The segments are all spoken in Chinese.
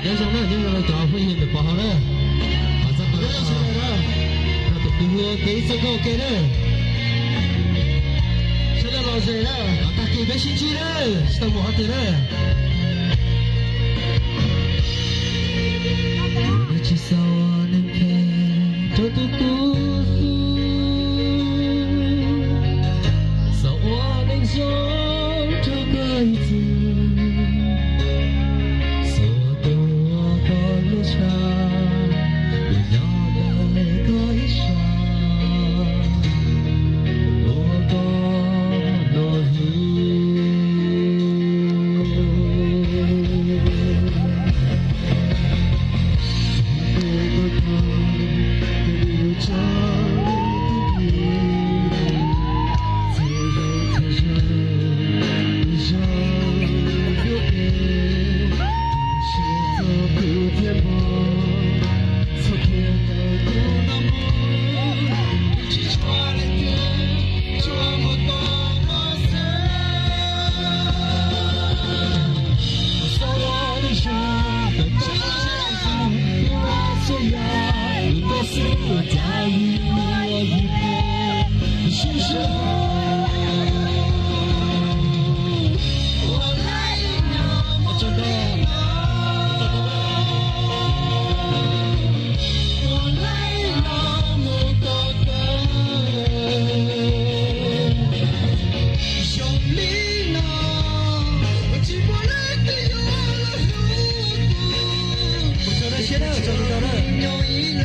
要想呢，就是那家伙现在不好了，马上不要起来了，那都给我给这个给了，现在老师了，大家别生气了，是不好的了。我至少我能陪着度过。 走这辈子，所有我的路上，我要的一生，我的路。我在意我一片心事，我来了，我真的，我来了，我高歌，兄弟呢，我寂寞了的有了路，我走了，现在我走到了，有一类。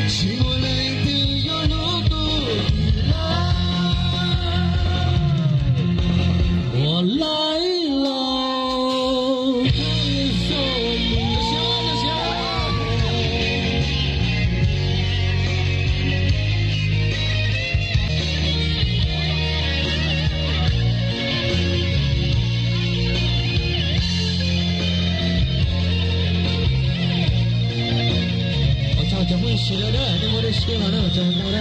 寂寞泪的有路途，我来了，结婚洗了的，你我的洗完了，结婚了。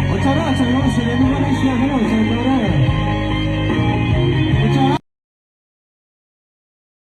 我找到，我找到，我找到。